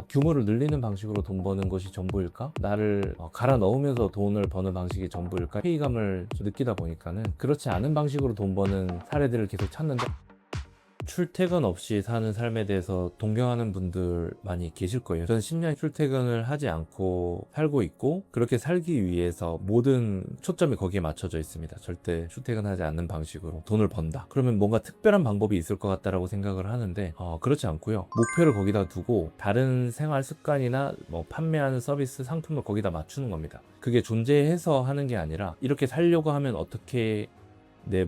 규모를 늘리는 방식으로 돈 버는 것이 전부일까? 나를 갈아 넣으면서 돈을 버는 방식이 전부일까? 회의감을 느끼다 보니까는 그렇지 않은 방식으로 돈 버는 사례들을 계속 찾는데, 출퇴근 없이 사는 삶에 대해서 동경하는 분들 많이 계실 거예요. 저는 10년 출퇴근을 하지 않고 살고 있고, 그렇게 살기 위해서 모든 초점이 거기에 맞춰져 있습니다. 절대 출퇴근하지 않는 방식으로 돈을 번다. 그러면 뭔가 특별한 방법이 있을 것 같다라고 생각을 하는데 그렇지 않고요. 목표를 거기다 두고 다른 생활 습관이나 뭐 판매하는 서비스, 상품을 거기다 맞추는 겁니다. 그게 존재해서 하는 게 아니라, 이렇게 살려고 하면 어떻게 내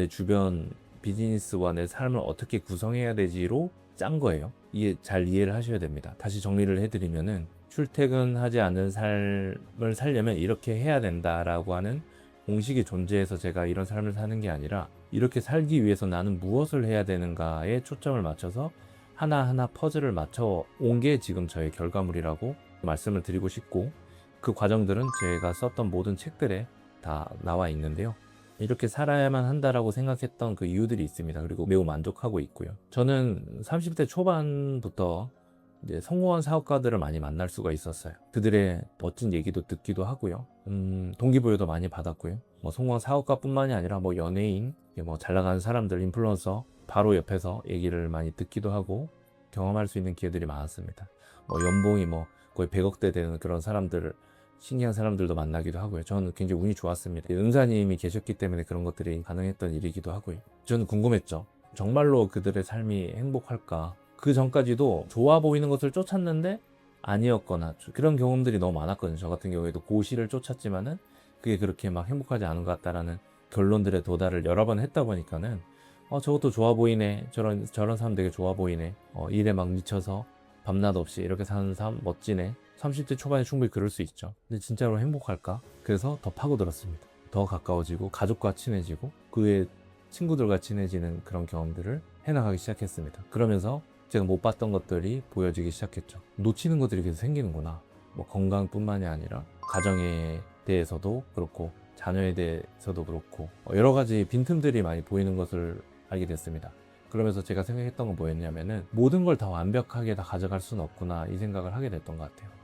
주변 비즈니스와 내 삶을 어떻게 구성해야 되지로 짠 거예요. 이게 잘 이해를 하셔야 됩니다. 다시 정리를 해드리면은, 출퇴근하지 않는 삶을 살려면 이렇게 해야 된다라고 하는 공식이 존재해서 제가 이런 삶을 사는 게 아니라, 이렇게 살기 위해서 나는 무엇을 해야 되는가에 초점을 맞춰서 하나하나 퍼즐을 맞춰 온 게 지금 저의 결과물이라고 말씀을 드리고 싶고, 그 과정들은 제가 썼던 모든 책들에 다 나와 있는데요. 이렇게 살아야만 한다라고 생각했던 그 이유들이 있습니다. 그리고 매우 만족하고 있고요. 저는 30대 초반부터 이제 성공한 사업가들을 많이 만날 수가 있었어요. 그들의 멋진 얘기도 듣기도 하고요. 동기부여도 많이 받았고요. 뭐 성공한 사업가뿐만이 아니라 뭐 연예인, 뭐 잘 나가는 사람들, 인플루언서 바로 옆에서 얘기를 많이 듣기도 하고 경험할 수 있는 기회들이 많았습니다. 뭐 연봉이 뭐 거의 100억대 되는 그런 사람들을, 신기한 사람들도 만나기도 하고요. 저는 굉장히 운이 좋았습니다. 은사님이 계셨기 때문에 그런 것들이 가능했던 일이기도 하고요. 저는 궁금했죠. 정말로 그들의 삶이 행복할까? 그 전까지도 좋아 보이는 것을 쫓았는데 아니었거나, 그런 경험들이 너무 많았거든요. 저 같은 경우에도 고시를 쫓았지만은 그게 그렇게 막 행복하지 않은 것 같다라는 결론들에 도달을 여러 번 했다 보니까는 저것도 좋아 보이네, 저런 사람 되게 좋아 보이네, 일에 막 미쳐서 밤낮 없이 이렇게 사는 사람 멋지네, 30대 초반에 충분히 그럴 수 있죠. 근데 진짜로 행복할까? 그래서 더 파고들었습니다. 더 가까워지고 가족과 친해지고 그의 친구들과 친해지는 그런 경험들을 해나가기 시작했습니다. 그러면서 제가 못 봤던 것들이 보여지기 시작했죠. 놓치는 것들이 계속 생기는구나. 뭐 건강뿐만이 아니라 가정에 대해서도 그렇고, 자녀에 대해서도 그렇고, 여러 가지 빈틈들이 많이 보이는 것을 알게 됐습니다. 그러면서 제가 생각했던 건 뭐였냐면은, 모든 걸 다 완벽하게 다 가져갈 수는 없구나, 이 생각을 하게 됐던 것 같아요.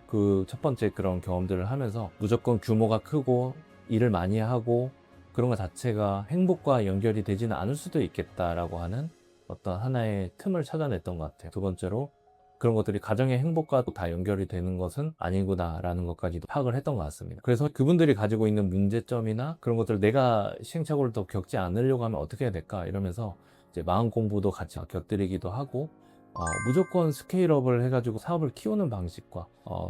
그 첫 번째 그런 경험들을 하면서 무조건 규모가 크고 일을 많이 하고 그런 것 자체가 행복과 연결이 되지는 않을 수도 있겠다라고 하는 어떤 하나의 틈을 찾아냈던 것 같아요. 두 번째로, 그런 것들이 가정의 행복과 다 연결이 되는 것은 아니구나라는 것까지도 파악을 했던 것 같습니다. 그래서 그분들이 가지고 있는 문제점이나 그런 것들을 내가 시행착오를 더 겪지 않으려고 하면 어떻게 해야 될까, 이러면서 이제 마음 공부도 같이 곁들이기도 하고, 무조건 스케일업을 해가지고 사업을 키우는 방식과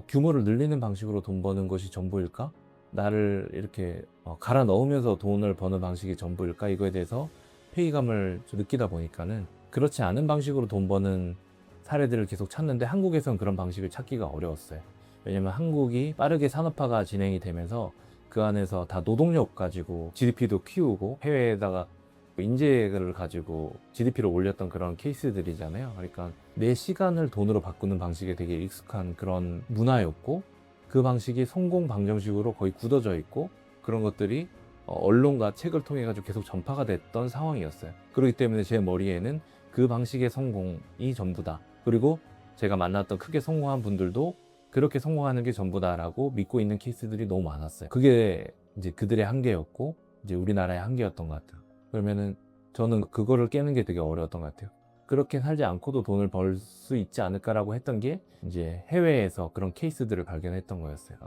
규모를 늘리는 방식으로 돈 버는 것이 전부일까? 나를 이렇게 갈아 넣으면서 돈을 버는 방식이 전부일까? 이거에 대해서 회의감을 좀 느끼다 보니까는, 그렇지 않은 방식으로 돈 버는 사례들을 계속 찾는데 한국에선 그런 방식을 찾기가 어려웠어요. 왜냐면 한국이 빠르게 산업화가 진행이 되면서 그 안에서 다 노동력 가지고 GDP도 키우고 해외에다가 인재를 가지고 GDP를 올렸던 그런 케이스들이잖아요. 그러니까 내 시간을 돈으로 바꾸는 방식에 되게 익숙한 그런 문화였고, 그 방식이 성공 방정식으로 거의 굳어져 있고, 그런 것들이 언론과 책을 통해 가지고 계속 전파가 됐던 상황이었어요. 그렇기 때문에 제 머리에는 그 방식의 성공이 전부다. 그리고 제가 만났던 크게 성공한 분들도 그렇게 성공하는 게 전부다라고 믿고 있는 케이스들이 너무 많았어요. 그게 이제 그들의 한계였고, 이제 우리나라의 한계였던 것 같아요. 그러면은 저는 그거를 깨는 게 되게 어려웠던 것 같아요. 그렇게 살지 않고도 돈을 벌 수 있지 않을까라고 했던 게, 이제 해외에서 그런 케이스들을 발견했던 거였어요.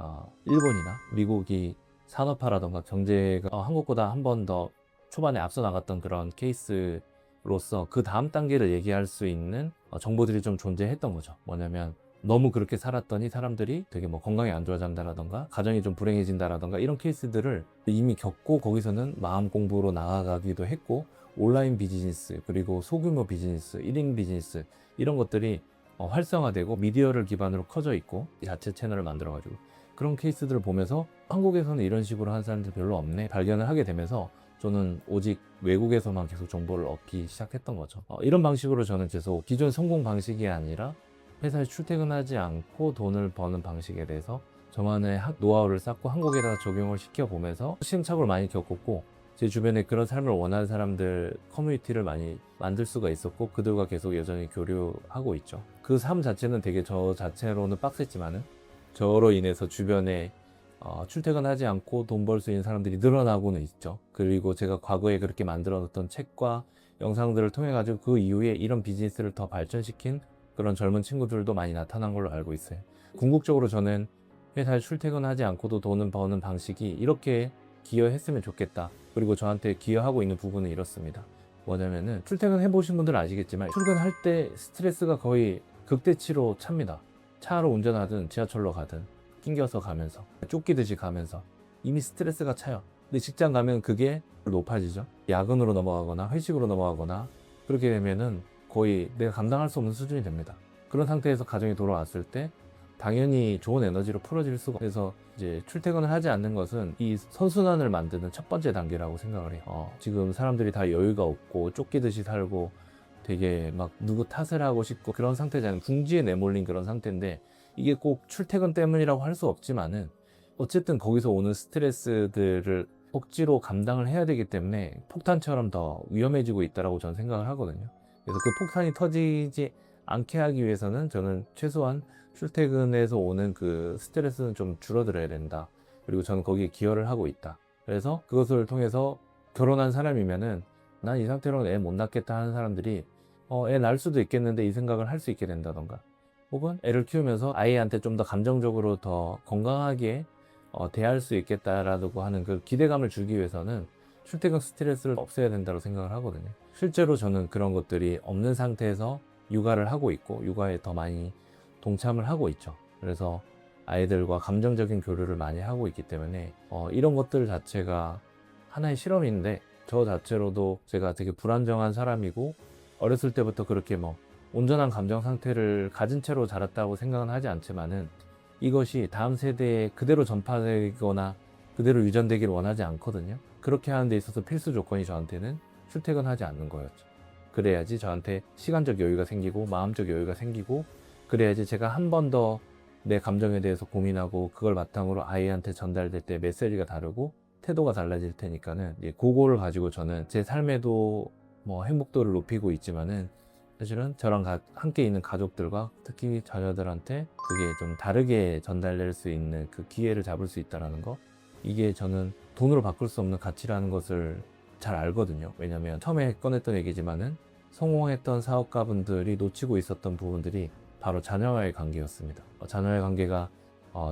일본이나 미국이 산업화라던가 경제가 한국보다 한 번 더 초반에 앞서 나갔던 그런 케이스로서 그 다음 단계를 얘기할 수 있는 정보들이 좀 존재했던 거죠. 뭐냐면, 너무 그렇게 살았더니 사람들이 되게 뭐 건강이 안 좋아진다라던가 가정이 좀 불행해진다라던가 이런 케이스들을 이미 겪고, 거기서는 마음 공부로 나아가기도 했고, 온라인 비즈니스, 그리고 소규모 비즈니스, 1인 비즈니스, 이런 것들이 활성화되고 미디어를 기반으로 커져 있고 자체 채널을 만들어가지고, 그런 케이스들을 보면서 한국에서는 이런 식으로 하는 사람들 별로 없네 발견을 하게 되면서, 저는 오직 외국에서만 계속 정보를 얻기 시작했던 거죠. 이런 방식으로 저는 계속 기존 성공 방식이 아니라 회사에 출퇴근하지 않고 돈을 버는 방식에 대해서 저만의 노하우를 쌓고 한국에다가 적용을 시켜보면서 시행착오를 많이 겪었고, 제 주변에 그런 삶을 원하는 사람들 커뮤니티를 많이 만들 수가 있었고, 그들과 계속 여전히 교류하고 있죠. 그 삶 자체는 되게 저 자체로는 빡셌지만은 저로 인해서 주변에 출퇴근하지 않고 돈 벌 수 있는 사람들이 늘어나고는 있죠. 그리고 제가 과거에 그렇게 만들어놨던 책과 영상들을 통해 가지고 그 이후에 이런 비즈니스를 더 발전시킨 그런 젊은 친구들도 많이 나타난 걸로 알고 있어요. 궁극적으로 저는 회사에 출퇴근하지 않고도 돈을 버는 방식이 이렇게 기여했으면 좋겠다. 그리고 저한테 기여하고 있는 부분은 이렇습니다. 뭐냐면은 출퇴근 해보신 분들은 아시겠지만 출근할 때 스트레스가 거의 극대치로 찹니다. 차로 운전하든 지하철로 가든 낑겨서 가면서 쫓기듯이 가면서 이미 스트레스가 차요. 근데 직장 가면 그게 높아지죠. 야근으로 넘어가거나 회식으로 넘어가거나 그렇게 되면은 거의 내가 감당할 수 없는 수준이 됩니다. 그런 상태에서 가정에 돌아왔을 때 당연히 좋은 에너지로 풀어질 수가. 그래서 이제 출퇴근을 하지 않는 것은 이 선순환을 만드는 첫 번째 단계라고 생각을 해요. 지금 사람들이 다 여유가 없고 쫓기듯이 살고 되게 막 누구 탓을 하고 싶고 그런 상태잖아요. 궁지에 내몰린 그런 상태인데 이게 꼭 출퇴근 때문이라고 할 수 없지만은 어쨌든 거기서 오는 스트레스들을 억지로 감당을 해야 되기 때문에 폭탄처럼 더 위험해지고 있다고 저는 생각을 하거든요. 그래서 그 폭탄이 터지지 않게 하기 위해서는 저는 최소한 출퇴근에서 오는 그 스트레스는 좀 줄어들어야 된다. 그리고 저는 거기에 기여를 하고 있다. 그래서 그것을 통해서 결혼한 사람이면은 난 이 상태로는 애 못 낳겠다 하는 사람들이 애 낳을 수도 있겠는데 이 생각을 할 수 있게 된다던가, 혹은 애를 키우면서 아이한테 좀 더 감정적으로 더 건강하게 대할 수 있겠다라고 하는 그 기대감을 주기 위해서는 출퇴근 스트레스를 없애야 된다고 생각을 하거든요. 실제로 저는 그런 것들이 없는 상태에서 육아를 하고 있고 육아에 더 많이 동참을 하고 있죠. 그래서 아이들과 감정적인 교류를 많이 하고 있기 때문에 이런 것들 자체가 하나의 실험인데, 저 자체로도 제가 되게 불안정한 사람이고 어렸을 때부터 그렇게 뭐 온전한 감정 상태를 가진 채로 자랐다고 생각은 하지 않지만은 이것이 다음 세대에 그대로 전파되거나 그대로 유전되기를 원하지 않거든요. 그렇게 하는 데 있어서 필수 조건이 저한테는 출퇴근하지 않는 거였죠. 그래야지 저한테 시간적 여유가 생기고 마음적 여유가 생기고, 그래야지 제가 한 번 더 내 감정에 대해서 고민하고 그걸 바탕으로 아이한테 전달될 때 메시지가 다르고 태도가 달라질 테니까는 그거를 가지고 저는 제 삶에도 뭐 행복도를 높이고 있지만은 사실은 저랑 함께 있는 가족들과 특히 자녀들한테 그게 좀 다르게 전달될 수 있는 그 기회를 잡을 수 있다는 거, 이게 저는 돈으로 바꿀 수 없는 가치라는 것을 잘 알거든요. 왜냐면 처음에 꺼냈던 얘기지만은 성공했던 사업가분들이 놓치고 있었던 부분들이 바로 자녀와의 관계였습니다. 자녀와의 관계가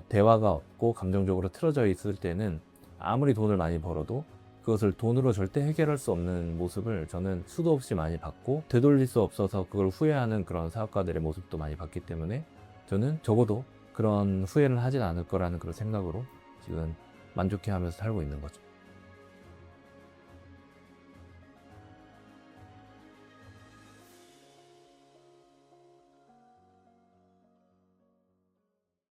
대화가 없고 감정적으로 틀어져 있을 때는 아무리 돈을 많이 벌어도 그것을 돈으로 절대 해결할 수 없는 모습을 저는 수도 없이 많이 봤고, 되돌릴 수 없어서 그걸 후회하는 그런 사업가들의 모습도 많이 봤기 때문에 저는 적어도 그런 후회를 하진 않을 거라는 그런 생각으로 지금 만족해 하면서 살고 있는 거죠.